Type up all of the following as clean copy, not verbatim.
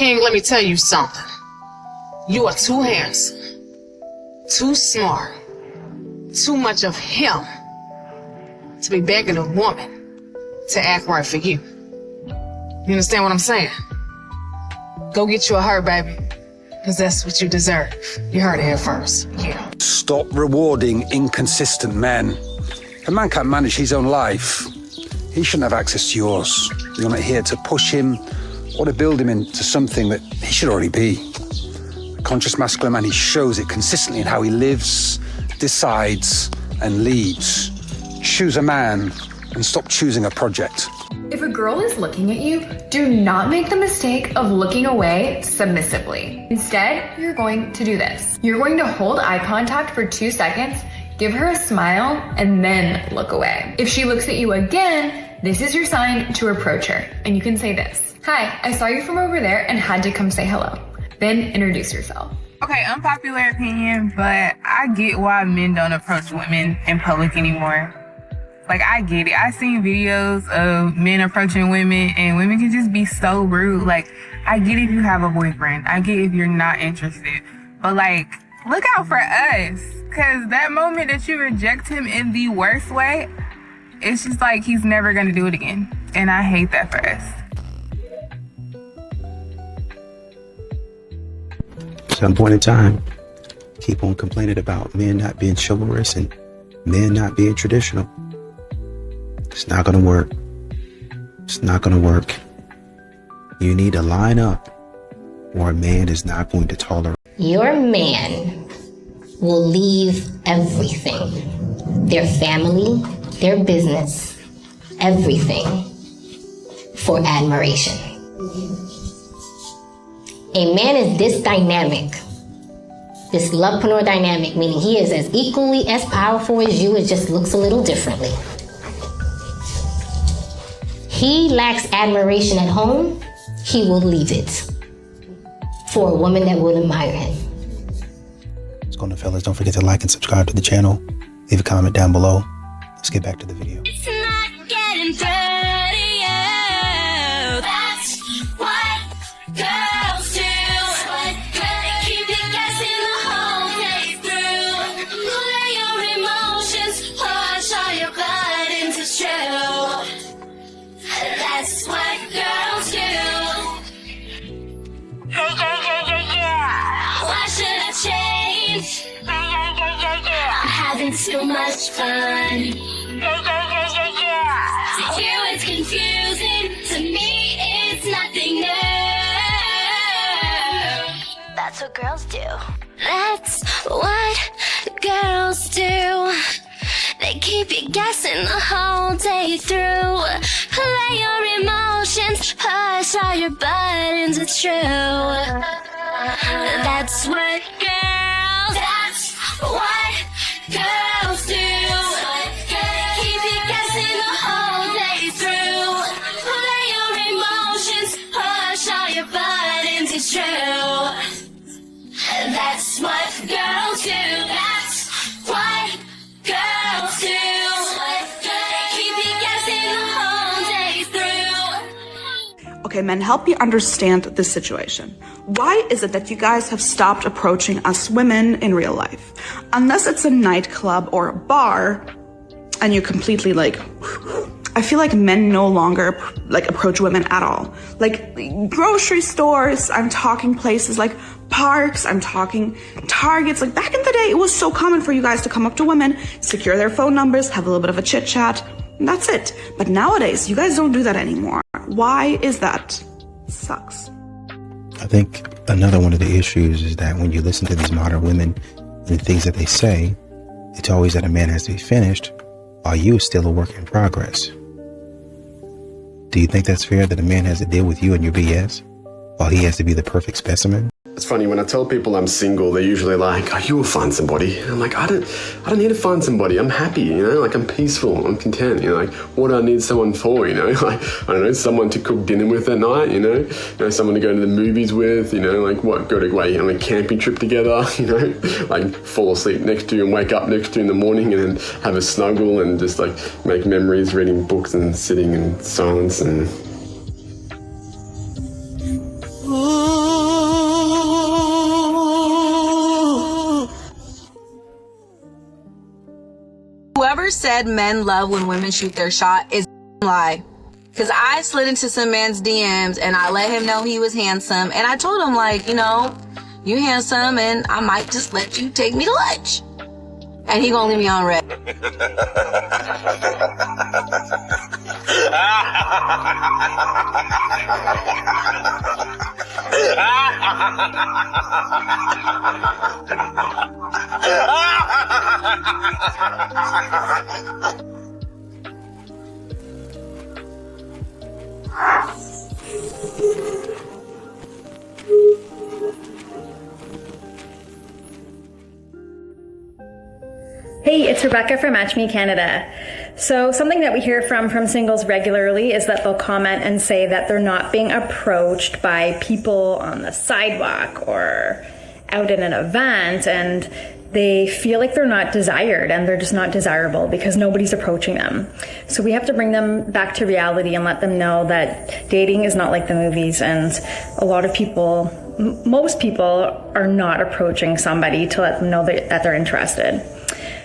King, let me tell you something. You are too handsome, too smart, too much of him to be begging a woman to act right for you. You understand what I'm saying? Go get you a her, baby, because that's what you deserve. You heard it here first. Yeah. Stop rewarding inconsistent men. If a man can't manage his own life, he shouldn't have access to yours. You're not here to push him or to build him into something that he should already be. A conscious masculine man, he shows it consistently in how he lives, decides, and leads. Choose a man and stop choosing a project. If a girl is looking at you, do not make the mistake of looking away submissively. Instead, you're going to do this. You're going to hold eye contact for 2 seconds, give her a smile, and then look away. If she looks at you again, this is your sign to approach her. And you can say this: "Hi, I saw you from over there and had to come say hello." Then introduce yourself. Okay, unpopular opinion, but I get why men don't approach women in public anymore. Like, I get it. I've seen videos of men approaching women and women can just be so rude. Like, I get if you have a boyfriend. I get if you're not interested. But, like, look out for us. Because that moment that you reject him in the worst way, it's just like he's never going to do it again. And I hate that for us. At some point in time, keep on complaining about men not being chivalrous and men not being traditional. It's not going to work. It's not going to work. You need to line up or a man is not going to tolerate. Your man will leave everything, their family, their business, everything, for admiration. A man is this dynamic, this lovepreneur dynamic, meaning he is as equally as powerful as you, it just looks a little differently. He lacks admiration at home, he will leave it for a woman that will admire him. What's going on, fellas? Don't forget to like and subscribe to the channel. Leave a comment down below. Let's get back to the video. It's not getting dirty. That's what girls do. They keep you guessing the whole day through. Play your emotions, push all your buttons, it's true. That's what girls do. Why should I change? I'm having too much fun. To you it's confusing, to me it's nothing new. That's what girls do. That's what girls do. They keep you guessing the whole day through. Play your emotions, push all your buttons, it's true. That's what girls, that's what girls do. Keep you guessing the whole day through. Play your emotions, push all your buttons, it's true. That's what girls do. That's what girls do. Keep you guessing the whole day through. Okay, men, help me understand this situation. Why is it that you guys have stopped approaching us women in real life? Unless it's a nightclub or a bar, and you completely I feel like men no longer approach women at all. Like grocery stores, I'm talking places like parks, I'm talking Targets. Like back in the day, it was so common for you guys to come up to women, secure their phone numbers, have a little bit of a chit chat, and that's it. But nowadays, you guys don't do that anymore. Why is that? It sucks. I think another one of the issues is that when you listen to these modern women and the things that they say, it's always that a man has to be finished while you are still a work in progress. Do you think that's fair that a man has to deal with you and your BS while he has to be the perfect specimen? It's funny, when I tell people I'm single, they're usually like, oh, you will find somebody. And I'm like, I don't need to find somebody. I'm happy, you know, like I'm peaceful, I'm content, you know, like what do I need someone for, you know, like, I don't know, someone to cook dinner with at night, you know, someone to go to the movies with, you know, like what, go to away on a camping trip together, you know, like fall asleep next to you and wake up next to you in the morning and then have a snuggle and just like make memories, reading books and sitting in silence and... Ooh. said men love when women shoot their shot is a lie. Because I slid into some man's DMs and I let him know he was handsome. And I told him, like, you know, you handsome and I might just let you take me to lunch. And he gonna leave me on red. Hey, it's Rebecca from Match Me Canada. So something that we hear from singles regularly is that they'll comment and say that they're not being approached by people on the sidewalk or out in an event, and they feel like they're not desired and they're just not desirable because nobody's approaching them. So we have to bring them back to reality and let them know that dating is not like the movies, and a lot of people, most people are not approaching somebody to let them know that they're interested.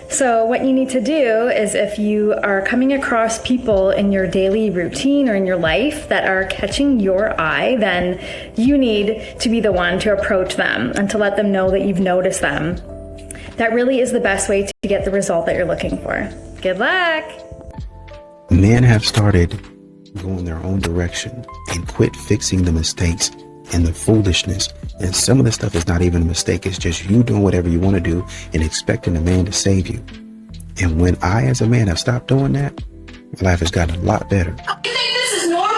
So what you need to do is, if you are coming across people in your daily routine or in your life that are catching your eye, then you need to be the one to approach them and to let them know that you've noticed them. That really is the best way to get the result that you're looking for. Good luck! Men have started going their own direction and quit fixing the mistakes and the foolishness. And some of the stuff is not even a mistake. It's just you doing whatever you want to do and expecting a man to save you. And when I, as a man, have stopped doing that, my life has gotten a lot better. You think this is normal?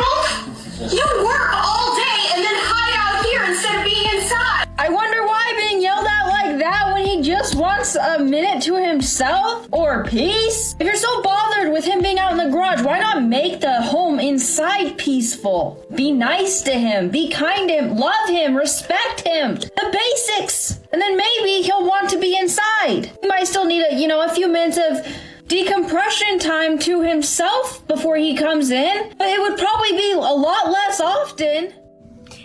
You work all day and then hide out here instead of being inside. I wonder why being yelled at like that when he just wants a minute to himself or peace. If you're so bothered with him being out in the garage, why not make the home inside peaceful? Be nice to him, be kind to him, love him, respect him. The basics. And then maybe he'll want to be inside. He might still need a few minutes of decompression time to himself before he comes in, but it would probably be a lot less often.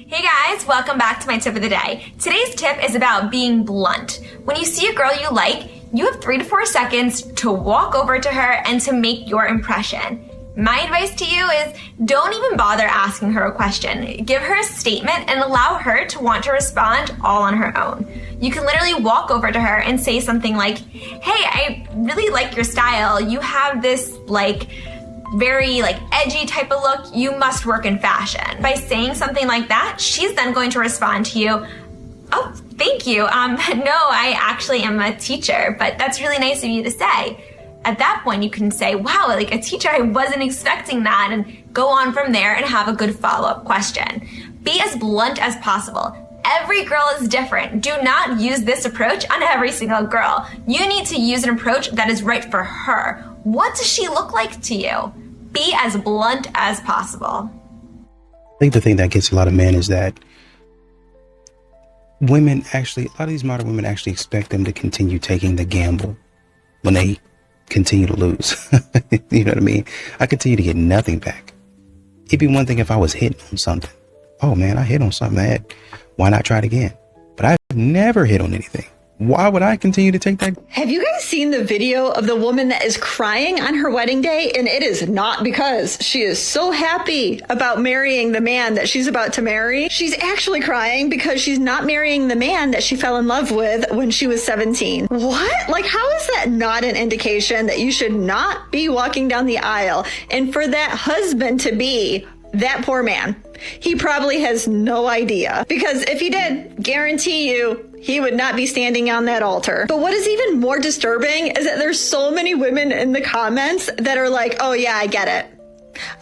Hey guys, welcome back to my tip of the day. Today's tip is about being blunt. When you see a girl you like, you have 3 to 4 seconds to walk over to her and to make your impression. My advice to you is don't even bother asking her a question. Give her a statement and allow her to want to respond all on her own. You can literally walk over to her and say something like, hey, I really like your style. You have this very edgy type of look. You must work in fashion. By saying something like that, she's then going to respond to you, oh, thank you. No, I actually am a teacher, but that's really nice of you to say. At that point, you can say, wow, like a teacher, I wasn't expecting that, and go on from there and have a good follow-up question. Be as blunt as possible. Every girl is different. Do not use this approach on every single girl. You need to use an approach that is right for her. What does she look like to you? Be as blunt as possible. I think the thing that gets a lot of men is that women actually, a lot of these modern women actually expect them to continue taking the gamble when they continue to lose. You know what I mean? I continue to get nothing back. It'd be one thing if I was hitting on something. Oh man, I hit on something. Why not try it again? But I've never hit on anything. Why would I continue to take that? Have you guys seen the video of the woman that is crying on her wedding day? And it is not because she is so happy about marrying the man that she's about to marry. She's actually crying because she's not marrying the man that she fell in love with when she was 17. What? Like, how is that not an indication that you should not be walking down the aisle? And for that husband to be that poor man, he probably has no idea, because if he did, guarantee you he would not be standing on that altar. But what is even more disturbing is that there's so many women in the comments that are like, oh yeah, I get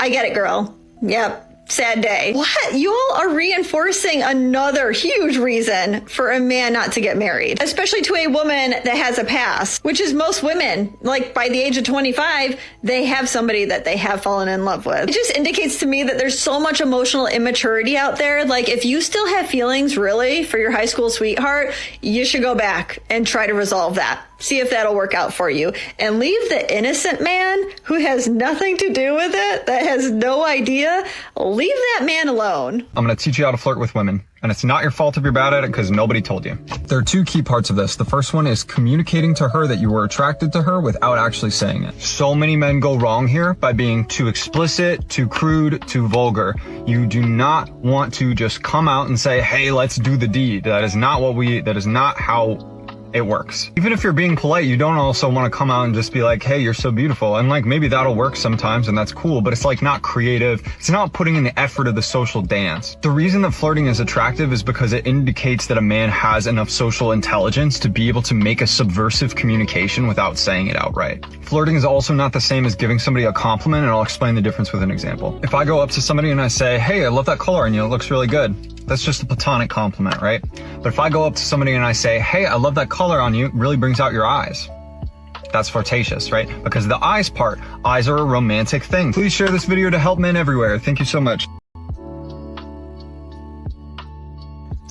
it, girl. Yep. Sad day. What? You all are reinforcing another huge reason for a man not to get married, especially to a woman that has a past, which is most women. Like by the age of 25, they have somebody that they have fallen in love with. It just indicates to me that there's so much emotional immaturity out there. Like if you still have feelings really for your high school sweetheart, you should go back and try to resolve that. See if that'll work out for you. And leave the innocent man who has nothing to do with it, that has no idea, leave that man alone. I'm going to teach you how to flirt with women. And it's not your fault if you're bad at it because nobody told you. There are two key parts of this. The first one is communicating to her that you were attracted to her without actually saying it. So many men go wrong here by being too explicit, too crude, too vulgar. You do not want to just come out and say, hey, let's do the deed. That is not how it works. Even if you're being polite, you don't also want to come out and just be like, hey, you're so beautiful. And like, maybe that'll work sometimes and that's cool, but it's like not creative. It's not putting in the effort of the social dance. The reason that flirting is attractive is because it indicates that a man has enough social intelligence to be able to make a subversive communication without saying it outright. Flirting is also not the same as giving somebody a compliment, and I'll explain the difference with an example. If I go up to somebody and I say, hey, I love that color on you, it looks really good. That's just a platonic compliment, right? But if I go up to somebody and I say, hey, I love that color on you, it really brings out your eyes. That's flirtatious, right? Because the eyes part, eyes are a romantic thing. Please share this video to help men everywhere. Thank you so much.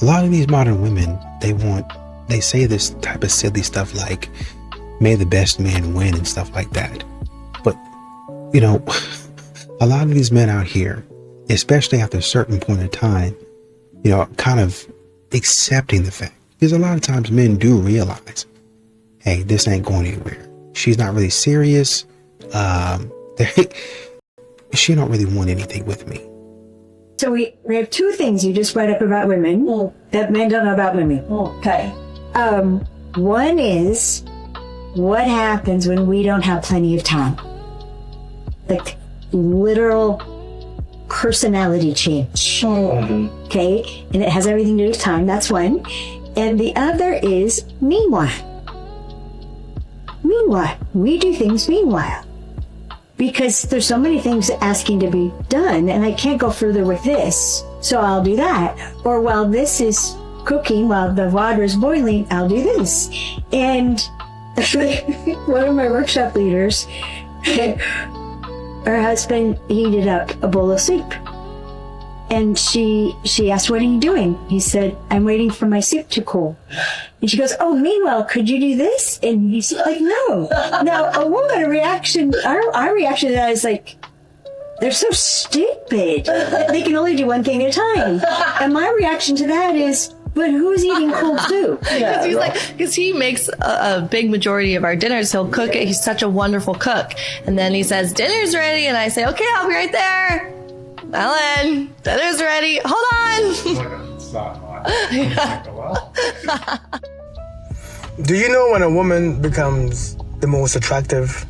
A lot of these modern women, they say this type of silly stuff like, may the best man win and stuff like that. But, you know, a lot of these men out here, especially after a certain point in time, you know, kind of accepting the fact, because a lot of times men do realize, hey, this ain't going anywhere. She's not really serious. She don't really want anything with me. So we have two things you just brought up about women that men don't know about women. Okay. One is what happens when we don't have plenty of time. Like literal personality change. Okay. And it has everything to do with time. That's one. And the other is meanwhile. We do things meanwhile. Because there's so many things asking to be done, and I can't go further with this, so I'll do that. Or while this is cooking, while the water is boiling, I'll do this. And one of my workshop leaders, her husband heated up a bowl of soup. And she asked, what are you doing? He said, I'm waiting for my soup to cool. And she goes, oh, meanwhile, could you do this? And he's like, no. Now, a woman reaction, our reaction to that is like, they're so stupid. They can only do one thing at a time. And my reaction to that is, but who's eating cold soup? Because he makes a big majority of our dinners. He'll cook it. He's such a wonderful cook. And then he says, dinner's ready. And I say, okay, I'll be right there. Ellen, dinner's ready. Hold on. Do you know when a woman becomes the most attractive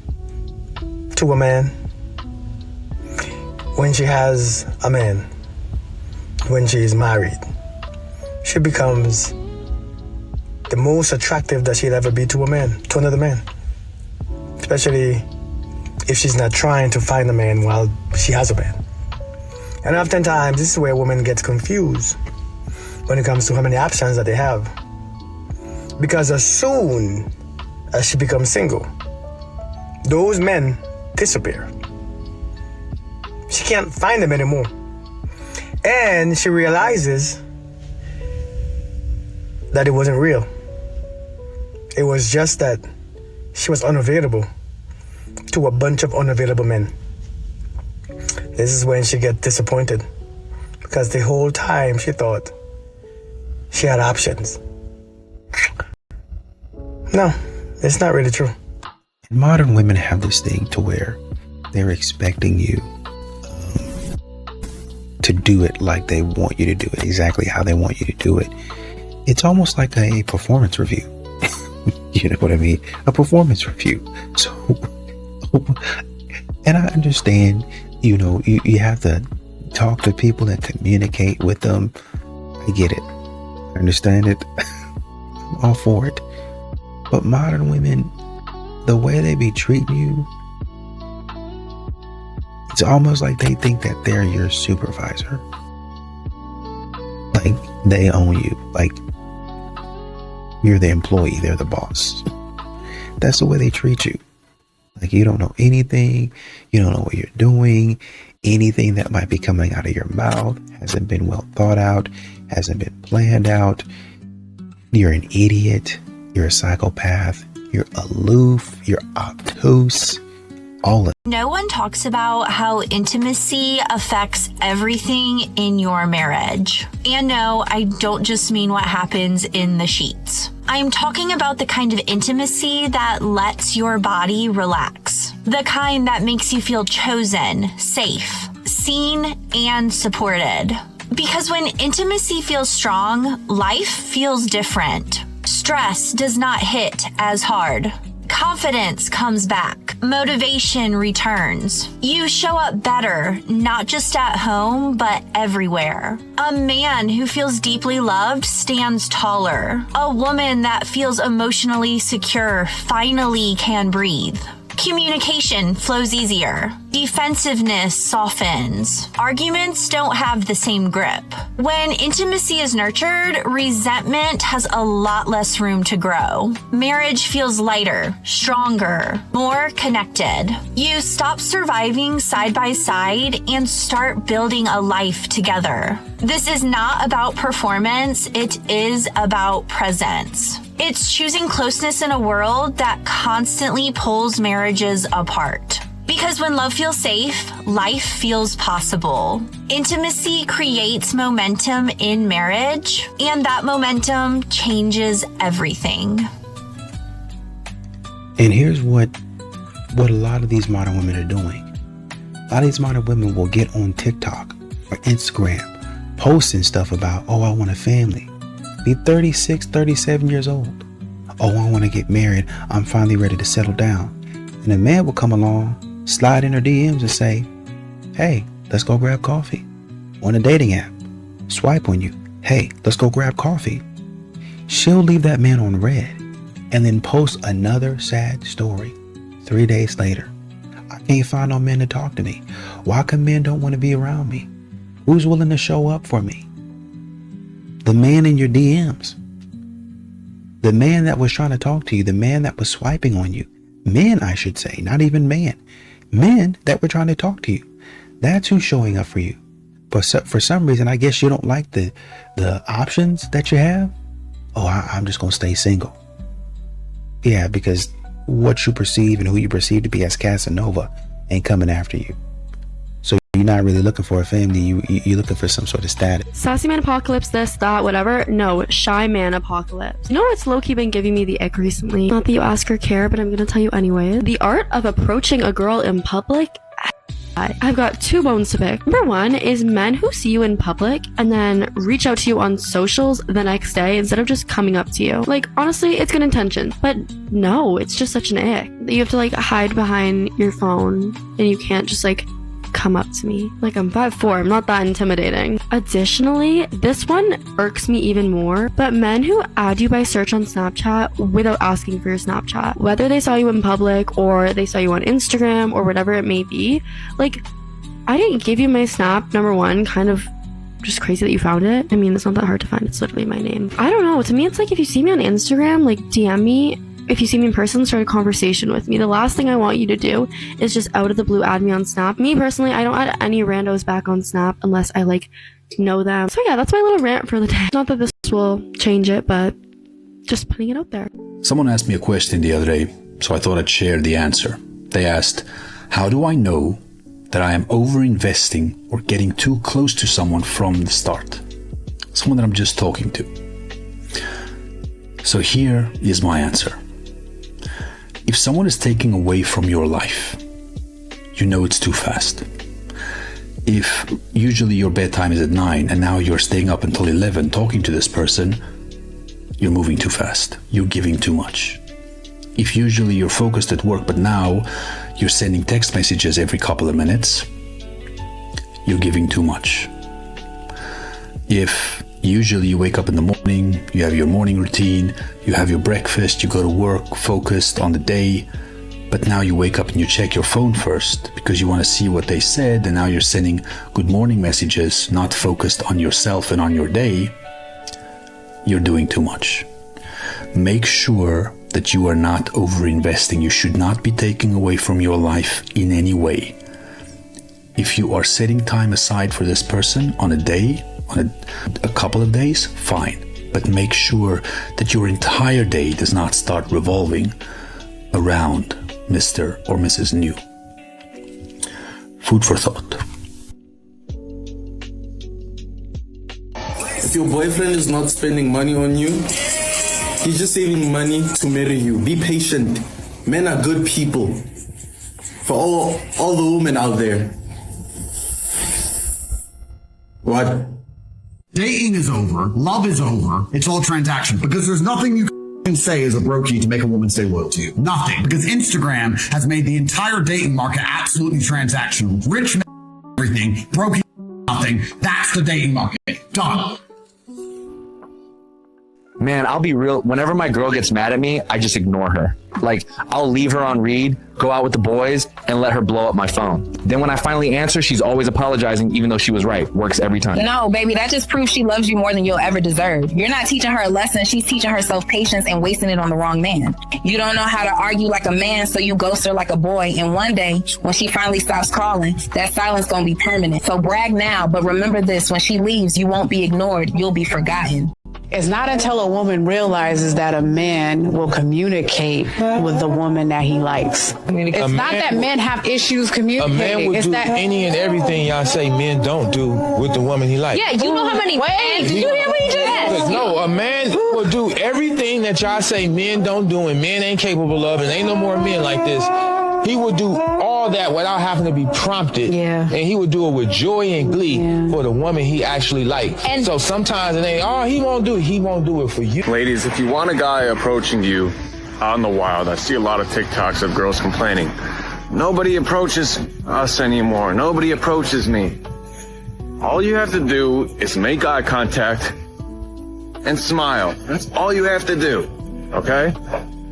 to a man? When she has a man, when she is married, she becomes the most attractive that she'll ever be to a man, to another man. Especially if she's not trying to find a man while she has a man. And oftentimes, this is where women get confused when it comes to how many options that they have. Because as soon as she becomes single, those men disappear. She can't find them anymore. And she realizes that it wasn't real. It was just that she was unavailable to a bunch of unavailable men. This is when she gets disappointed, because the whole time she thought she had options. No, it's not really true. Modern women have this thing to where they're expecting you to do it like they want you to do it, exactly how they want you to do it. It's almost like a performance review. You know what I mean? A performance review. So, and I understand, you know, you have to talk to people and communicate with them. I get it. I understand it. I'm all for it. But modern women, the way they be treating you, it's almost like they think that they're your supervisor. Like they own you. Like you're the employee, they're the boss. That's the way they treat you. Like you don't know anything, you don't know what you're doing, anything that might be coming out of your mouth hasn't been well thought out, hasn't been planned out. You're an idiot, you're a psychopath, You're aloof. You're obtuse. All of it. No one talks about how intimacy affects everything in your marriage. And no, I don't just mean what happens in the sheets. I'm talking about the kind of intimacy that lets your body relax. The kind that makes you feel chosen, safe, seen, and supported. Because when intimacy feels strong, life feels different. Stress does not hit as hard. Confidence comes back. Motivation returns. You show up better, not just at home, but everywhere. A man who feels deeply loved stands taller. A woman that feels emotionally secure finally can breathe. Communication flows easier. Defensiveness softens. Arguments don't have the same grip. When intimacy is nurtured, resentment has a lot less room to grow. Marriage feels lighter, stronger, more connected. You stop surviving side by side and start building a life together. This is not about performance, it is about presence. It's choosing closeness in a world that constantly pulls marriages apart. Because when love feels safe, life feels possible. Intimacy creates momentum in marriage, and that momentum changes everything. And here's what a lot of these modern women are doing. A lot of these modern women will get on TikTok or Instagram, posting stuff about, oh, I want a family. Be 36, 37 years old. Oh, I want to get married. I'm finally ready to settle down. And a man will come along, slide in her DMs and say, hey, let's go grab coffee. On a dating app, swipe on you. Hey, let's go grab coffee. She'll leave that man on red and then post another sad story 3 days later. I can't find no men to talk to me. Why come men don't want to be around me? Who's willing to show up for me? The man in your DMs. The man that was trying to talk to you. The man that was swiping on you. Men, I should say, not even man. Men that were trying to talk to you. That's who's showing up for you. But for some reason, I guess you don't like the options that you have. Oh, I'm just going to stay single. Yeah, because what you perceive and who you perceive to be as Casanova ain't coming after you. So you're not really looking for a family. You're looking for some sort of status. Sassy man apocalypse, this, that, whatever. No, shy man apocalypse. You know what's low-key been giving me the ick recently? Not that you ask or care, but I'm gonna tell you anyway. The art of approaching a girl in public. I've got 2 bones to pick. Number 1 is men who see you in public and then reach out to you on socials the next day instead of just coming up to you. Like, honestly, it's good intentions, but no, it's just such an ick. You have to like hide behind your phone and you can't just like come up to me. Like, I'm 5'4", I'm not that intimidating. Additionally, this one irks me even more, but men who add you by search on Snapchat without asking for your Snapchat, whether they saw you in public or they saw you on Instagram or whatever it may be, like, I didn't give you my Snap, number 1, kind of just crazy that you found it. I mean, it's not that hard to find, it's literally my name. I don't know, to me it's like if you see me on Instagram, like DM me. If you see me in person, start a conversation with me. The last thing I want you to do is just out of the blue add me on Snap. Me personally, I don't add any randos back on Snap unless I like know them. So yeah, that's my little rant for the day. Not that this will change it, but just putting it out there. Someone asked me a question the other day, so I thought I'd share the answer. They asked, how do I know that I am over-investing or getting too close to someone from the start? Someone that I'm just talking to. So here is my answer. If someone is taking away from your life, you know it's too fast. If usually your bedtime is at 9 and now you're staying up until 11 talking to this person, you're moving too fast. You're giving too much. If usually you're focused at work but now you're sending text messages every couple of minutes, you're giving too much. If usually you wake up in the morning, you have your morning routine, you have your breakfast, you go to work focused on the day, but now you wake up and you check your phone first because you want to see what they said, and now you're sending good morning messages, not focused on yourself and on your day, you're doing too much. Make sure that you are not over-investing. You should not be taking away from your life in any way. If you are setting time aside for this person on a day, on a couple of days, fine. But make sure that your entire day does not start revolving around Mr. or Mrs. New. Food for thought. If your boyfriend is not spending money on you, he's just saving money to marry you. Be patient. Men are good people. For all the women out there. What? Dating is over. Love is over. It's all transaction because there's nothing you can say as a brokey to make a woman stay loyal to you. Nothing. Because Instagram has made the entire dating market absolutely transactional. Rich men, everything. Brokey, nothing. That's the dating market. Done. Man, I'll be real. Whenever my girl gets mad at me, I just ignore her. Like, I'll leave her on read, go out with the boys, and let her blow up my phone. Then when I finally answer, she's always apologizing, even though she was right. Works every time. No, baby, that just proves she loves you more than you'll ever deserve. You're not teaching her a lesson. She's teaching herself patience and wasting it on the wrong man. You don't know how to argue like a man, so you ghost her like a boy. And one day, when she finally stops calling, that silence gonna be permanent. So brag now, but remember this, when she leaves, you won't be ignored. You'll be forgotten. It's not until a woman realizes that a man will communicate with the woman that he likes. It's not that men have issues communicating. A man will it's do that any and everything y'all say men don't do with the woman he likes. Yeah, you know how many men. Did you hear what he just said? No, a man will do everything that y'all say men don't do and men ain't capable of, and ain't no more men like this. He would do all that without having to be prompted. Yeah. And he would do it with joy and glee for the woman he actually liked. And so sometimes it ain't, he won't do it. He won't do it for you. Ladies, if you want a guy approaching you out in the wild, I see a lot of TikToks of girls complaining. Nobody approaches us anymore. Nobody approaches me. All you have to do is make eye contact and smile. That's all you have to do. Okay?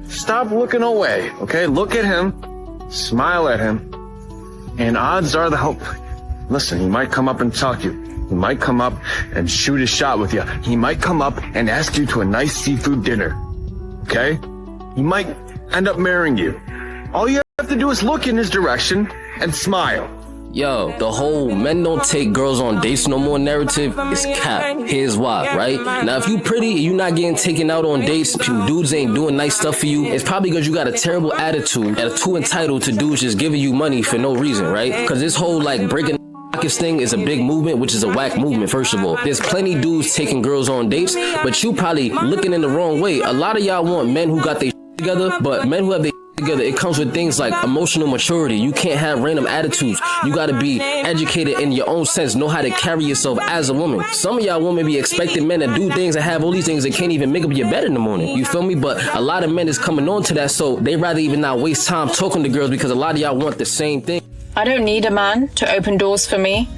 Stop looking away. Okay? Look at him. Smile at him, and odds are listen, he might come up and talk to you. He might come up and shoot a shot with you. He might come up and ask you to a nice seafood dinner. Okay? He might end up marrying you. All you have to do is look in his direction and smile. Yo, the whole men don't take girls on dates no more narrative is cap. Here's why, right? Now, if you pretty and you not getting taken out on dates, if you dudes ain't doing nice stuff for you, it's probably because you got a terrible attitude and are too entitled to dudes just giving you money for no reason, right? Because this whole breaking pockets thing is a big movement, which is a whack movement, first of all. There's plenty dudes taking girls on dates, but you probably looking in the wrong way. A lot of y'all want men who got their together, but men who have their together, it comes with things like emotional maturity. You can't have random attitudes. You got to be educated in your own sense, know how to carry yourself as a woman. Some of y'all women be expecting men to do things and have all these things and can't even make up your bed in the morning. You feel me? But a lot of men is coming on to that, so they rather even not waste time talking to girls because a lot of y'all want the same thing. I don't need a man to open doors for me,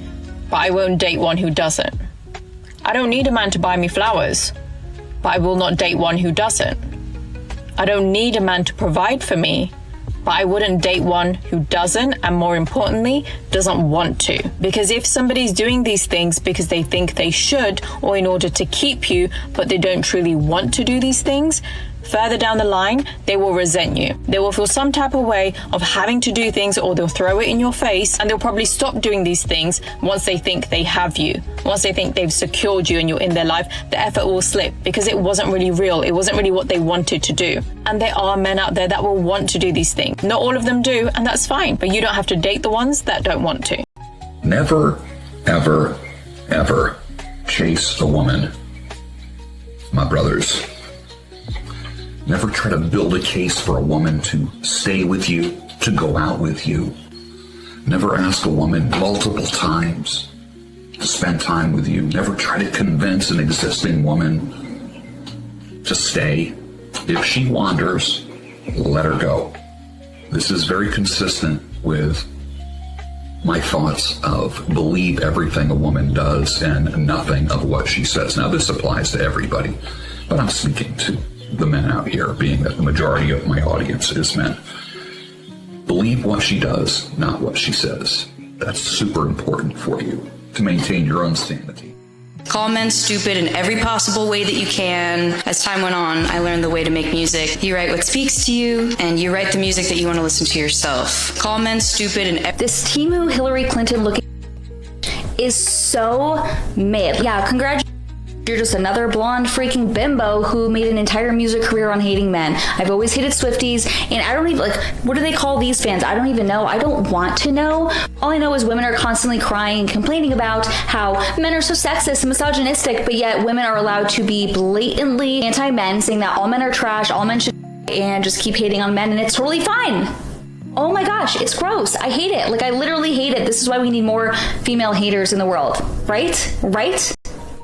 but I won't date one who doesn't. I don't need a man to buy me flowers, but I will not date one who doesn't. I don't need a man to provide for me, but I wouldn't date one who doesn't, and more importantly, doesn't want to. Because if somebody's doing these things because they think they should or in order to keep you, but they don't truly want to do these things, further down the line, they will resent you. They will feel some type of way of having to do things, or they'll throw it in your face, and they'll probably stop doing these things once they think they have you. Once they think they've secured you and you're in their life, the effort will slip because it wasn't really real. It wasn't really what they wanted to do. And there are men out there that will want to do these things. Not all of them do, and that's fine, but you don't have to date the ones that don't want to. Never, ever, ever chase a woman. My brothers. Never try to build a case for a woman to stay with you, to go out with you. Never ask a woman multiple times to spend time with you. Never try to convince an existing woman to stay. If she wanders, let her go. This is very consistent with my thoughts of believe everything a woman does and nothing of what she says. Now, this applies to everybody, but I'm speaking to the men out here, being that the majority of my audience is men. Believe what she does, not what she says. That's super important for you to maintain your own sanity. Call men stupid in every possible way that you can. As time went on, I learned the way to make music. You write what speaks to you, and you write the music that you want to listen to yourself. Call men stupid in this Temu Hillary Clinton looking is so mid. Yeah, congratulations. You're just another blonde freaking bimbo who made an entire music career on hating men. I've always hated Swifties, and I don't even, like, what do they call these fans? I don't even know. I don't want to know. All I know is women are constantly crying and complaining about how men are so sexist and misogynistic, but yet women are allowed to be blatantly anti-men, saying that all men are trash, all men should, and just keep hating on men, and it's totally fine. Oh my gosh, it's gross. I hate it. Like, I literally hate it. This is why we need more female haters in the world. Right? Right?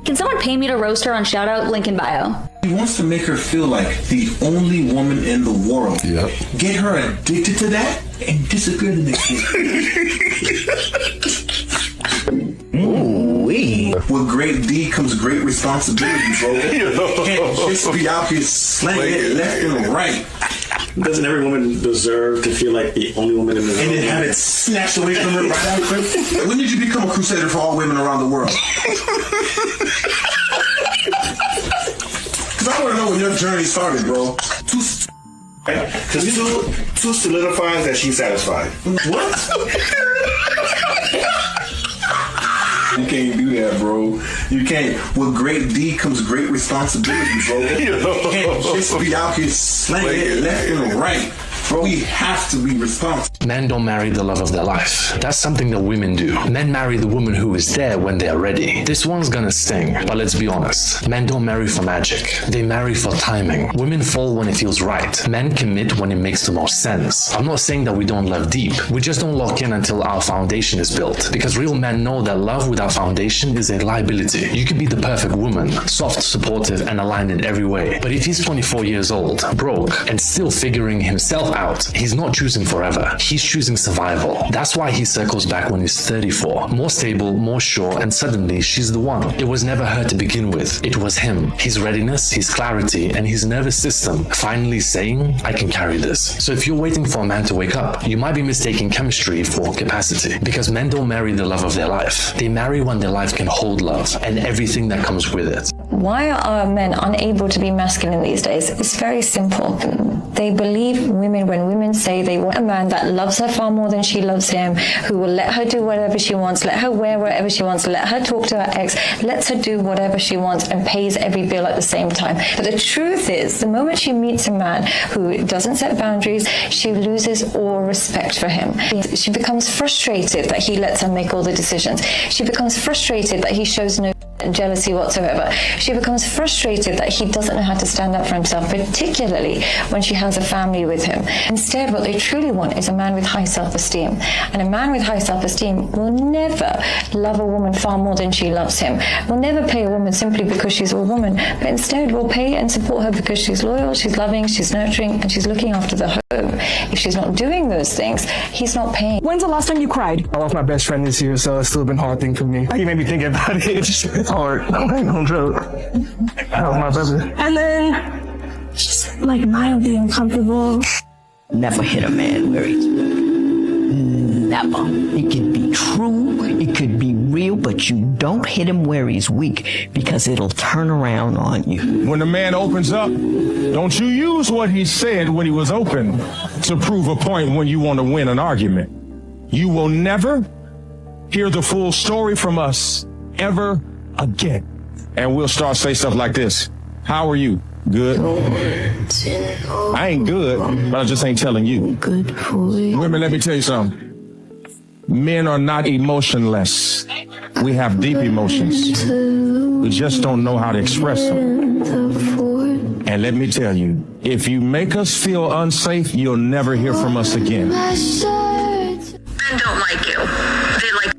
Can someone pay me to roast her on shout out link in bio? He wants to make her feel like the only woman in the world. Yep. Get her addicted to that and disappear the next day. Ooh-wee. With great D comes great responsibility, bro. You can't just be out here slanging it left and right. Doesn't every woman deserve to feel like the only woman in the world? And then have it snatched away from her right after? When did you become a crusader for all women around the world? Because I want to know when your journey started, bro. Because two solidifies that she's satisfied. What? You can't do that, bro. You can't. With great D comes great responsibility, bro. You can't just be out here slanging it left and right. Bro, we have to be responsible. Men don't marry the love of their life. That's something that women do. Men marry the woman who is there when they're ready. This one's gonna sting, but let's be honest. Men don't marry for magic. They marry for timing. Women fall when it feels right. Men commit when it makes the most sense. I'm not saying that we don't love deep. We just don't lock in until our foundation is built. Because real men know that love without foundation is a liability. You could be the perfect woman, soft, supportive, and aligned in every way. But if he's 24 years old, broke, and still figuring himself out, he's not choosing forever. He's choosing survival. That's why he circles back when he's 34. More stable, more sure, and suddenly she's the one. It was never her to begin with. It was him. His readiness, his clarity, and his nervous system finally saying, I can carry this. So if you're waiting for a man to wake up, you might be mistaking chemistry for capacity. Because men don't marry the love of their life. They marry when their life can hold love and everything that comes with it. Why are men unable to be masculine these days? It's very simple. They believe when women say they want a man that loves her far more than she loves him, who will let her do whatever she wants, let her wear whatever she wants, let her talk to her ex, lets her do whatever she wants and pays every bill at the same time. But the truth is, the moment she meets a man who doesn't set boundaries, she loses all respect for him. She becomes frustrated that he lets her make all the decisions. She becomes frustrated that he shows no jealousy whatsoever. She becomes frustrated that he doesn't know how to stand up for himself, particularly when she has a family with him. Instead, what they truly want is a man with high self-esteem. And a man with high self-esteem will never love a woman far more than she loves him. Will never pay a woman simply because she's a woman, but instead will pay and support her because she's loyal, she's loving, she's nurturing, and she's looking after the home. If she's not doing those things, he's not paying. When's the last time you cried? I lost my best friend this year, so it's still been a hard thing for me. You made me think about it. It's hard. I ain't no joke. That was my brother. And then, just like mildly uncomfortable. Never hit a man where he's never. It could be true, it could be real, but you don't hit him where he's weak because it'll turn around on you. When the man opens up, don't you use what he said when he was open to prove a point when you want to win an argument. You will never hear the full story from us ever again. And we'll start say stuff like this. How are you? Good. I ain't good, but I just ain't telling you. Good boy. Women, let me tell you something. Men are not emotionless. We have deep emotions. We just don't know how to express them. And let me tell you, if you make us feel unsafe, you'll never hear from us again. Men don't like you. They like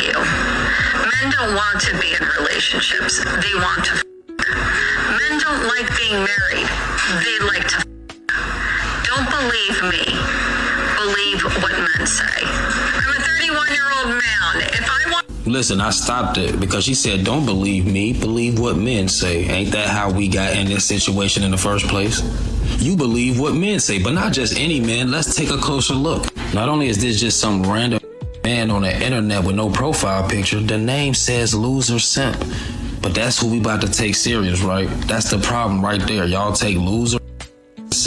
you. Men don't want to be in relationships. They want to. Men don't like being married. They like to. Don't believe me. Believe what men say. I'm a 31-year-old man. If I want. Listen, I stopped it because she said, don't believe me, believe what men say. Ain't that how we got in this situation in the first place? You believe what men say, but not just any man. Let's take a closer look. Not only is this just some random man on the internet with no profile picture, the name says loser simp. But that's who we about to take serious, right? That's the problem right there. Y'all take loser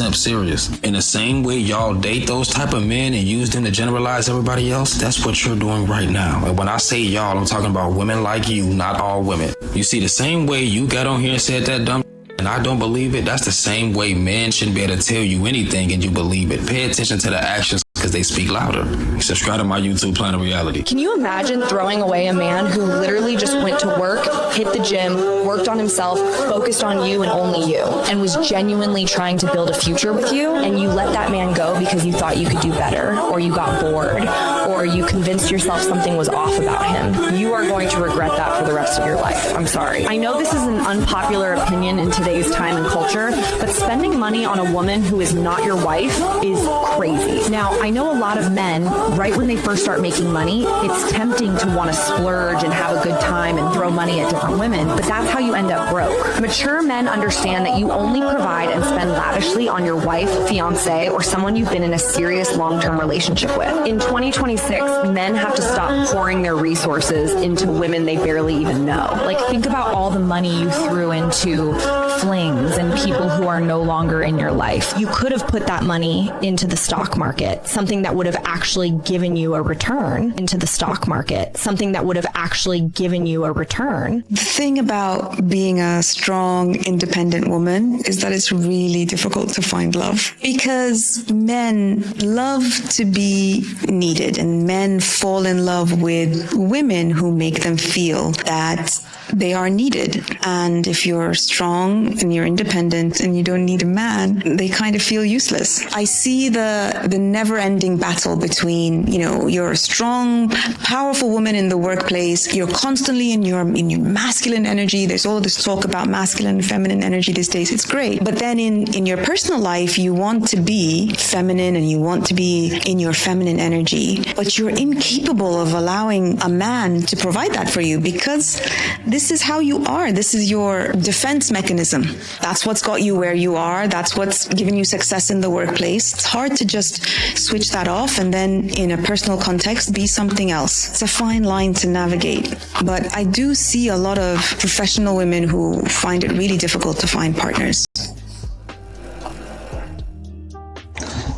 100% serious. In the same way y'all date those type of men and use them to generalize everybody else, that's what you're doing right now. And when I say y'all, I'm talking about women like you, not all women. You see, the same way you got on here and said that dumb and I don't believe it, that's the same way men shouldn't be able to tell you anything and you believe it. Pay attention to the actions because they speak louder. Subscribe to my YouTube, Planet Reality. Can you imagine throwing away a man who literally just went to work, hit the gym, worked on himself, focused on you and only you, and was genuinely trying to build a future with you, and you let that man go because you thought you could do better, or you got bored, or you convinced yourself something was off about him? You are going to regret that for the rest of your life. I'm sorry. I know this is an unpopular opinion in today's time and culture, but spending money on a woman who is not your wife is crazy. Now, I know a lot of men, right when they first start making money, it's tempting to want to splurge and have a good time and throw money at different women, but that's how you end up broke. Mature men understand that you only provide and spend lavishly on your wife, fiance, or someone you've been in a serious long-term relationship with. In 2026, men have to stop pouring their resources into women they barely even know. Like, think about all the money you threw into flings and people who are no longer in your life. You could have put that money into the stock market, something that would have actually given you a return into the stock market, something that would have actually given you a return. The thing about being a strong, independent woman is that it's really difficult to find love because men love to be needed and men fall in love with women who make them feel that they are needed. And if you're strong and you're independent and you don't need a man, they kind of feel useless. I see the never-ending battle between, you're a strong, powerful woman in the workplace. You're constantly in your masculine energy. There's all this talk about masculine and feminine energy these days. It's great. But then in your personal life, you want to be feminine and you want to be in your feminine energy, but you're incapable of allowing a man to provide that for you because this is how you are. This is your defense mechanism. That's what's got you where you are. That's what's given you success in the workplace. It's hard to just switch that off and then in a personal context be something else. It's a fine line to navigate. But I do see a lot of professional women who find it really difficult to find partners.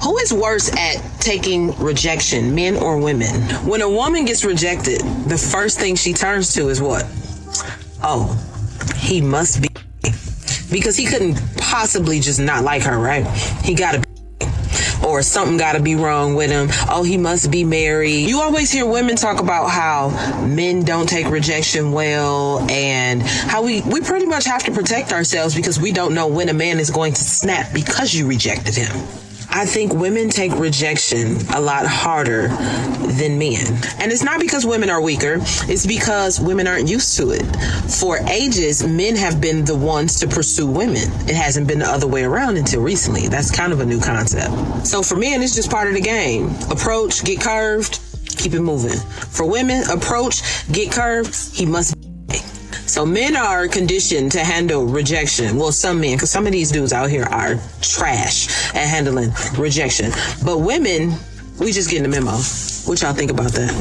Who is worse at taking rejection, men or women? When a woman gets rejected, the first thing she turns to is what? Oh, he must be. Because he couldn't possibly just not like her, right? He gotta be. Or something gotta be wrong with him. Oh, he must be married. You always hear women talk about how men don't take rejection well and how we pretty much have to protect ourselves because we don't know when a man is going to snap because you rejected him. I think women take rejection a lot harder than men. And it's not because women are weaker. It's because women aren't used to it. For ages, men have been the ones to pursue women. It hasn't been the other way around until recently. That's kind of a new concept. So for men, it's just part of the game. Approach, get curved, keep it moving. For women, approach, get curved, he must be. So men are conditioned to handle rejection. Well, some men, because some of these dudes out here are trash at handling rejection. But women, we just getting the memo. What y'all think about that?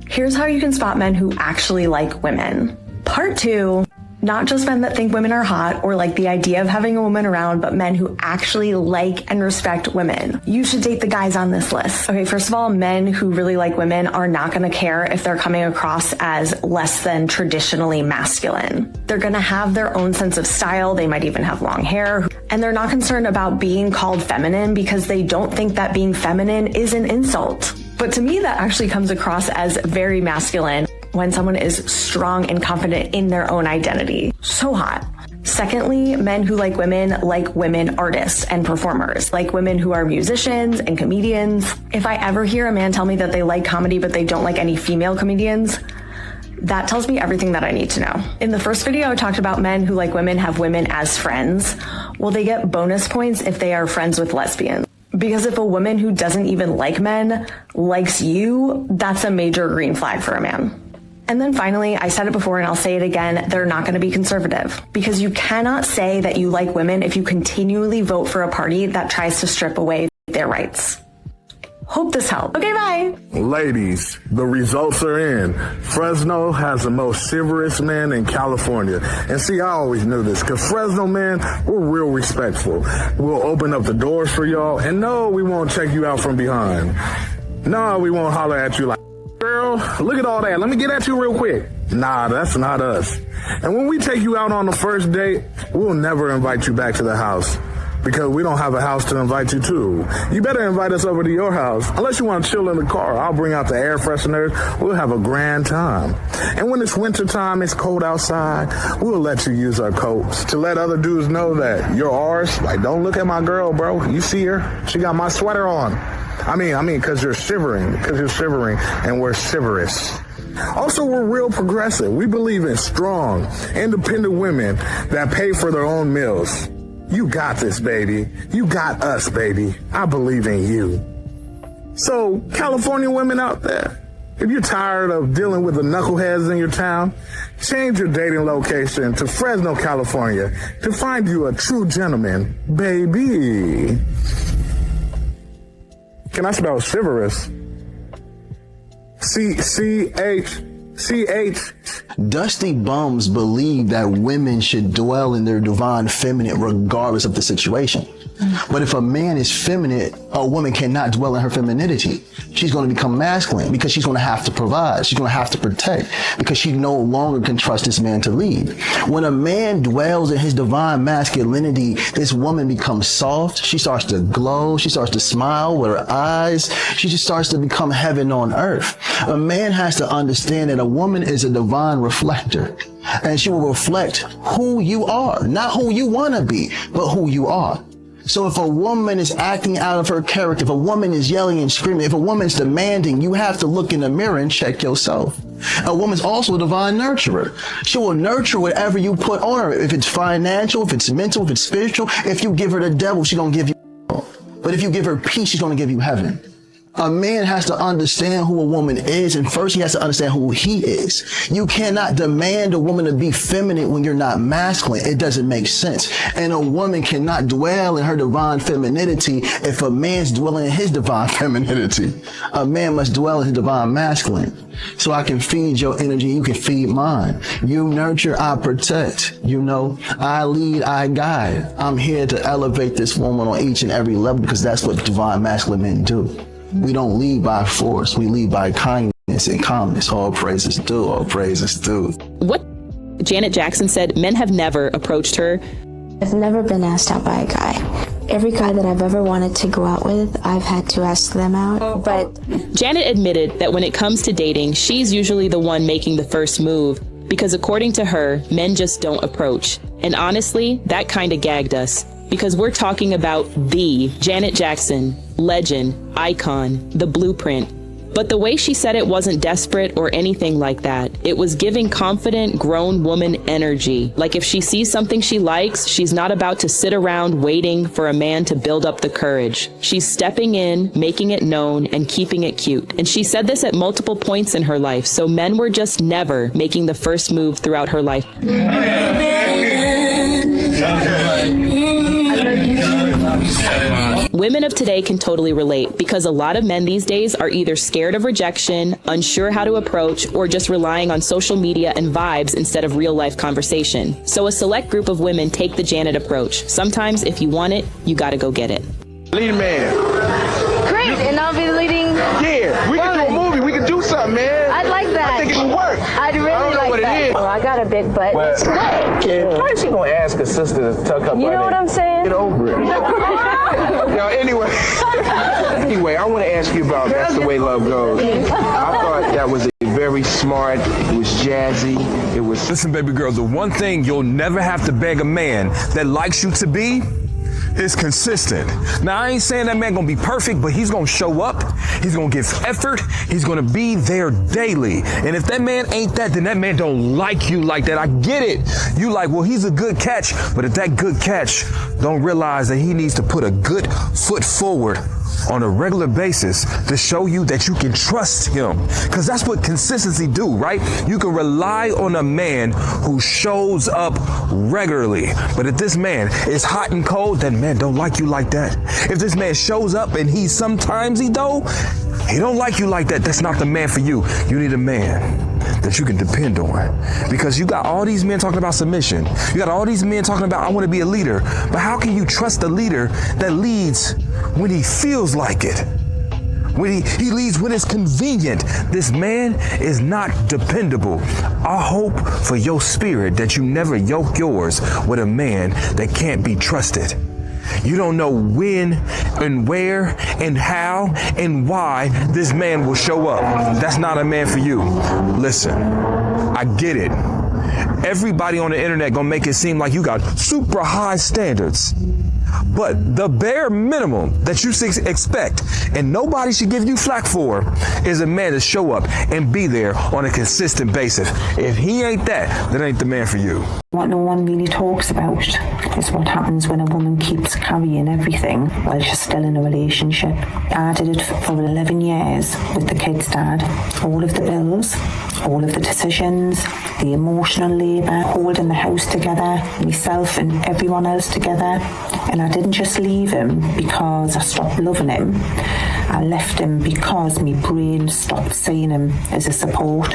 Here's how you can spot men who actually like women. Part 2. Not just men that think women are hot or like the idea of having a woman around, but men who actually like and respect women. You should date the guys on this list. Okay, first of all, men who really like women are not going to care if they're coming across as less than traditionally masculine. They're going to have their own sense of style. They might even have long hair. And they're not concerned about being called feminine because they don't think that being feminine is an insult. But to me, that actually comes across as very masculine when someone is strong and confident in their own identity. So hot. Secondly, men who like women artists and performers, like women who are musicians and comedians. If I ever hear a man tell me that they like comedy but they don't like any female comedians, that tells me everything that I need to know. In the first video, I talked about men who like women have women as friends. Well, they get bonus points if they are friends with lesbians. Because if a woman who doesn't even like men likes you, that's a major green flag for a man. And then finally, I said it before and I'll say it again, they're not going to be conservative. Because you cannot say that you like women if you continually vote for a party that tries to strip away their rights. Hope this helped. Okay, bye. Ladies, the results are in. Fresno has the most chivalrous men in California. And see, I always knew this, because Fresno, man, we're real respectful. We'll open up the doors for y'all, and no, we won't check you out from behind. No, we won't holler at you like, girl, look at all that. Let me get at you real quick. Nah, that's not us. And when we take you out on the first date, we'll never invite you back to the house, because we don't have a house to invite you to. You better invite us over to your house. Unless you want to chill in the car, I'll bring out the air fresheners. We'll have a grand time. And when it's winter time, it's cold outside, we'll let you use our coats to let other dudes know that you're ours. Like, don't look at my girl, bro. You see her? She got my sweater on. I mean, because you're shivering, and we're chivalrous. Also, we're real progressive. We believe in strong, independent women that pay for their own meals. You got this, baby. You got us, baby. I believe in you. So, California women out there, if you're tired of dealing with the knuckleheads in your town, change your dating location to Fresno, California to find you a true gentleman, baby. Can I spell chivalrous? C-H. Dusty bums believe that women should dwell in their divine feminine regardless of the situation. But if a man is feminine, a woman cannot dwell in her femininity. She's going to become masculine because she's going to have to provide. She's going to have to protect because she no longer can trust this man to lead. When a man dwells in his divine masculinity, this woman becomes soft. She starts to glow. She starts to smile with her eyes. She just starts to become heaven on earth. A man has to understand that a woman is a divine reflector, and she will reflect who you are, not who you want to be, but who you are. So if a woman is acting out of her character, if a woman is yelling and screaming, if a woman's demanding, you have to look in the mirror and check yourself. A woman's also a divine nurturer. She will nurture whatever you put on her. If it's financial, if it's mental, if it's spiritual. If you give her the devil, she's going to give you hell. But if you give her peace, she's going to give you heaven. A man has to understand who a woman is, and first he has to understand who he is. You cannot demand a woman to be feminine when you're not masculine. It doesn't make sense. And a woman cannot dwell in her divine femininity if a man's dwelling in his divine femininity. A man must dwell in his divine masculine. So I can feed your energy, you can feed mine. You nurture, I protect. You know, I lead, I guide. I'm here to elevate this woman on each and every level because that's what divine masculine men do. We don't lead by force. We lead by kindness and calmness. All praises due. All praises due. What Janet Jackson said, men have never approached her. I've never been asked out by a guy. Every guy that I've ever wanted to go out with, I've had to ask them out. But Janet admitted that when it comes to dating, she's usually the one making the first move because according to her, men just don't approach. And honestly, that kind of gagged us because we're talking about the Janet Jackson, legend, icon, the blueprint. But the way she said it wasn't desperate or anything like that. It was giving confident, grown woman energy. Like if she sees something she likes, she's not about to sit around waiting for a man to build up the courage. She's stepping in, making it known, and keeping it cute. And she said this at multiple points in her life, so men were just never making the first move throughout her life. Women of today can totally relate because a lot of men these days are either scared of rejection, unsure how to approach, or just relying on social media and vibes instead of real life conversation. So a select group of women take the Janet approach. Sometimes if you want it, you gotta go get it. Lead man. Great, and I'll be the leading. Yeah, we can do a movie. We can do something, man. I'd like that. I think it would work. I'd really like that. Well, I got a big butt. Well, It's great. why is she gonna ask her sister to tuck up? You know what I'm saying? Get over it. Yo, anyway, I want to ask you about That's the Way Love Goes. I thought that was a very smart. It was jazzy. It was. Listen, baby girl, the one thing you'll never have to beg a man that likes you to be is consistent. Now, I ain't saying that man gonna be perfect, but he's gonna show up, he's gonna give effort, he's gonna be there daily. And if that man ain't that, then that man don't like you like that. I get it. You like, well, he's a good catch, but if that good catch don't realize that he needs to put a good foot forward on a regular basis to show you that you can trust him. Because that's what consistency do, right? You can rely on a man who shows up regularly. But if this man is hot and cold, that man don't like you like that. If this man shows up and he don't like you like that, that's not the man for you. You need a man that you can depend on. Because you got all these men talking about submission. You got all these men talking about, I want to be a leader. But how can you trust a leader that leads when he feels like it? When he leads when it's convenient. This man is not dependable. I hope for your spirit that you never yoke yours with a man that can't be trusted. You don't know when and where and how and why this man will show up. That's not a man for you. Listen, I get it. Everybody on the internet gonna make it seem like you got super high standards. But the bare minimum that you expect, and nobody should give you flack for, is a man to show up and be there on a consistent basis. If he ain't that ain't the man for you. What no one really talks about is what happens when a woman keeps carrying everything while she's still in a relationship. I did it for 11 years with the kids' dad. All of the bills, all of the decisions, the emotional labour, holding the house together, myself and everyone else together. And I didn't just leave him because I stopped loving him. I left him because my brain stopped seeing him as a support.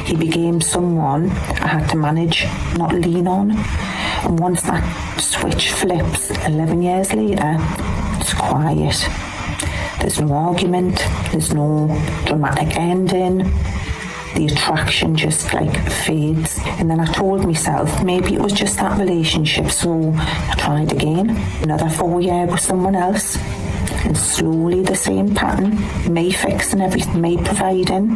He became someone I had to manage, not lean on. And once that switch flips 11 years later, it's quiet. There's no argument, there's no dramatic ending. The attraction just fades. And then I told myself maybe it was just that relationship, so I tried again. Another 4 years with someone else. And slowly the same pattern, me fixing everything, me providing,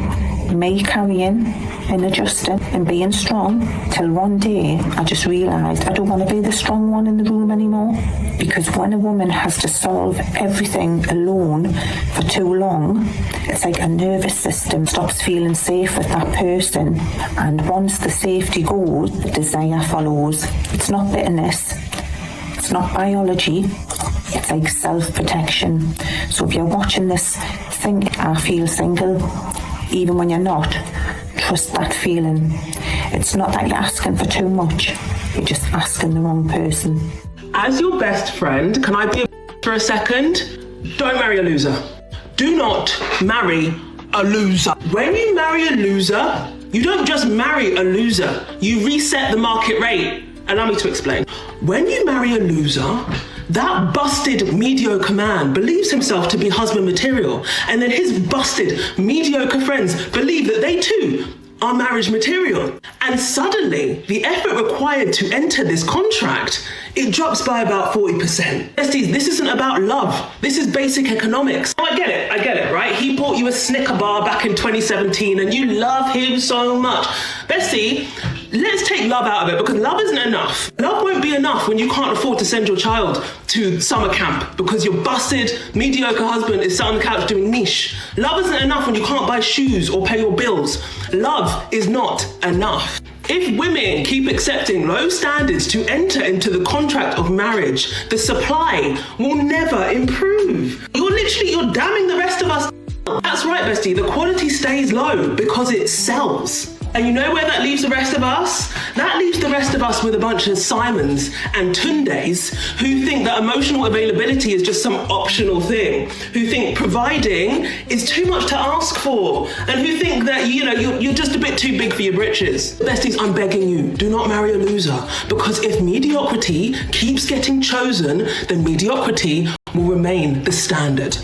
me carrying and adjusting and being strong, till one day I just realised I don't want to be the strong one in the room anymore. Because when a woman has to solve everything alone for too long, it's like a nervous system stops feeling safe with that person, and once the safety goes, the desire follows. It's not bitterness, it's not biology, it's like self-protection. So if you're watching this, think I feel single, even when you're not. Trust that feeling. It's not that you're asking for too much, you're just asking the wrong person. As your best friend, can I be a for a second? Don't marry a loser. Do not marry a loser. When you marry a loser, you don't just marry a loser, you reset the market rate. Allow me to explain. When you marry a loser, that busted mediocre man believes himself to be husband material, and then his busted mediocre friends believe that they too are marriage material. And suddenly, the effort required to enter this contract, it drops by about 40%. Besties, this isn't about love. This is basic economics. Oh, I get it, right? He bought you a Snicker bar back in 2017 and you love him so much. Bestie, let's take love out of it, because love isn't enough. Love won't be enough when you can't afford to send your child to summer camp because your busted, mediocre husband is sat on the couch doing niche. Love isn't enough when you can't buy shoes or pay your bills. Love is not enough. If women keep accepting low standards to enter into the contract of marriage, the supply will never improve. You're damning the rest of us. That's right, bestie, the quality stays low because it sells. And you know where that leaves the rest of us? That leaves the rest of us with a bunch of Simons and Tundes who think that emotional availability is just some optional thing, who think providing is too much to ask for, and who think that, you're just a bit too big for your britches. Besties, I'm begging you, do not marry a loser, because if mediocrity keeps getting chosen, then mediocrity will remain the standard.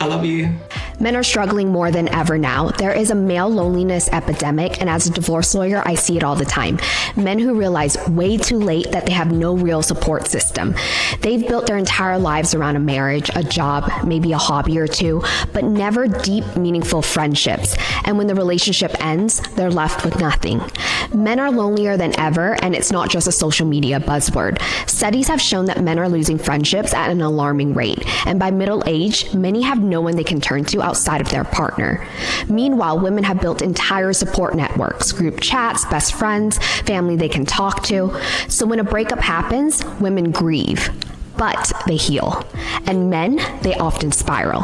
I love you. Men are struggling more than ever now. There is a male loneliness epidemic, and as a divorce lawyer, I see it all the time. Men who realize way too late that they have no real support system. They've built their entire lives around a marriage, a job, maybe a hobby or two, but never deep, meaningful friendships. And when the relationship ends, they're left with nothing. Men are lonelier than ever, and it's not just a social media buzzword. Studies have shown that men are losing friendships at an alarming rate, and by middle age, many have no one they can turn to outside of their partner. Meanwhile, women have built entire support networks, group chats, best friends, family they can talk to. So when a breakup happens, women grieve. but they heal. And men, they often spiral.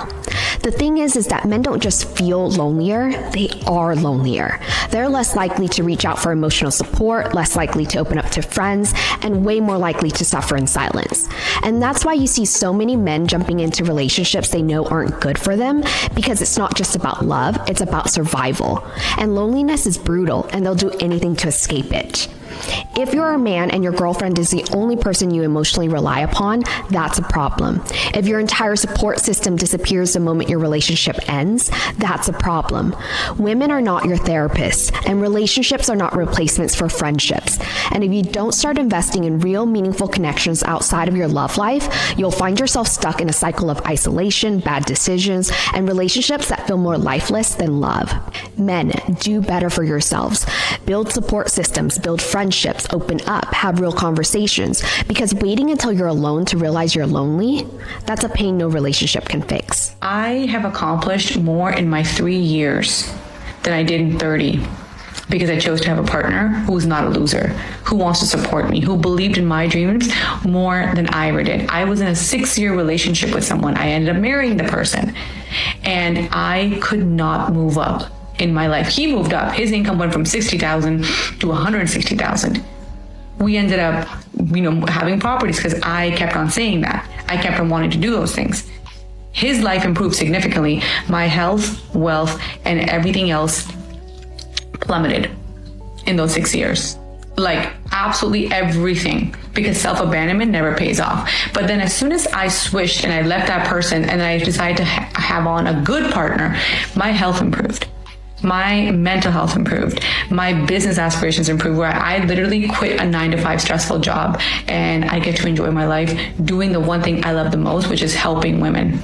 The thing is that men don't just feel lonelier, they are lonelier. They're less likely to reach out for emotional support, less likely to open up to friends, and way more likely to suffer in silence. And that's why you see so many men jumping into relationships they know aren't good for them, because it's not just about love, it's about survival. And loneliness is brutal, and they'll do anything to escape it. If you're a man and your girlfriend is the only person you emotionally rely upon, that's a problem. If your entire support system disappears the moment your relationship ends, that's a problem. Women are not your therapists, and relationships are not replacements for friendships. And if you don't start investing in real, meaningful connections outside of your love life, you'll find yourself stuck in a cycle of isolation, bad decisions, and relationships that feel more lifeless than love. Men, do better for yourselves. Build support systems, build friendships, open up, have real conversations, because waiting until you're alone to realize you're lonely, that's a pain no relationship can fix. I have accomplished more in my 3 years than I did in 30 because I chose to have a partner who's not a loser, who wants to support me, who believed in my dreams more than I ever did. I was in a 6-year relationship with someone. I ended up marrying the person, and I could not move up in my life. He moved up. His income went from $60,000 to $160,000. We ended up, having properties because I kept on saying that. I kept on wanting to do those things. His life improved significantly. My health, wealth, and everything else plummeted in those 6 years. Like absolutely everything, because self-abandonment never pays off. But then as soon as I switched and I left that person and I decided to have on a good partner, my health improved. My mental health improved. My business aspirations improved, where I literally quit a 9-to-5 stressful job and I get to enjoy my life doing the one thing I love the most, which is helping women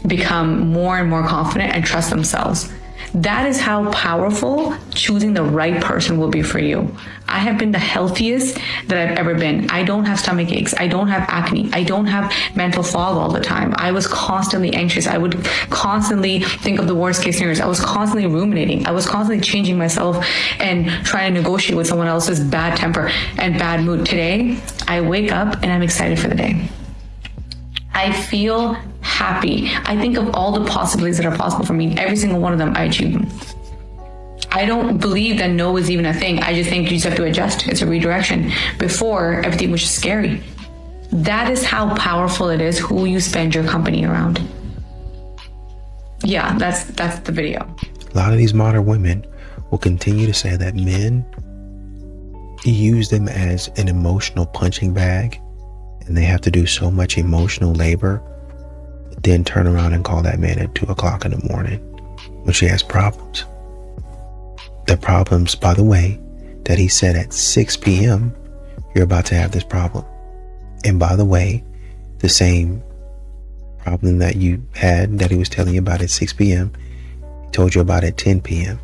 become more and more confident and trust themselves. That is how powerful choosing the right person will be for you. I have been the healthiest that I've ever been. I don't have stomach aches. I don't have acne. I don't have mental fog all the time. I was constantly anxious. I would constantly think of the worst case scenarios. I was constantly ruminating. I was constantly changing myself and trying to negotiate with someone else's bad temper and bad mood. Today, I wake up and I'm excited for the day. I feel happy. I think of all the possibilities that are possible for me. Every single one of them, I achieve them. I don't believe that no is even a thing. I just think you just have to adjust. It's a redirection. Before, everything was just scary. That is how powerful it is who you spend your company around. Yeah, that's the video. A lot of these modern women will continue to say that men use them as an emotional punching bag, and they have to do so much emotional labor, but then turn around and call that man at 2:00 in the morning when she has problems. The problems, by the way, that he said at 6 p.m., you're about to have this problem. And by the way, the same problem that you had that he was telling you about at 6 p.m., he told you about at 10 p.m.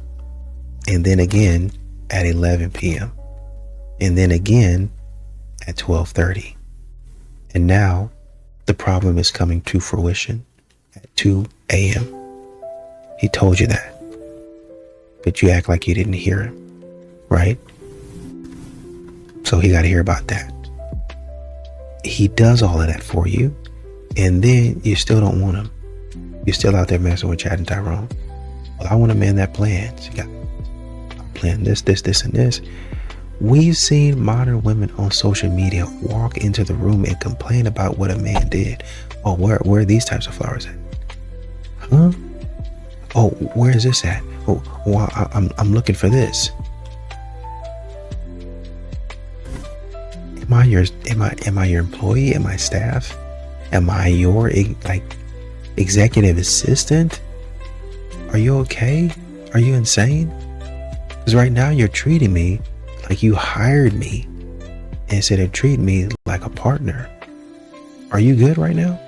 And then again at 11 p.m. And then again at 12:30. And now the problem is coming to fruition at 2 a.m. He told you that, but you act like you didn't hear him, right? So he got to hear about that. He does all of that for you, and then you still don't want him. You're still out there messing with Chad and Tyrone. Well, I want a man that plans. You got plan this, and this. We've seen modern women on social media walk into the room and complain about what a man did. Oh, where are these types of flowers at? Huh? Oh, where is this at? Oh, well, I'm looking for this. Am I your employee? Am I staff? Am I your executive assistant? Are you okay? Are you insane? Because right now you're treating me like you hired me instead of treating me like a partner. Are you good right now?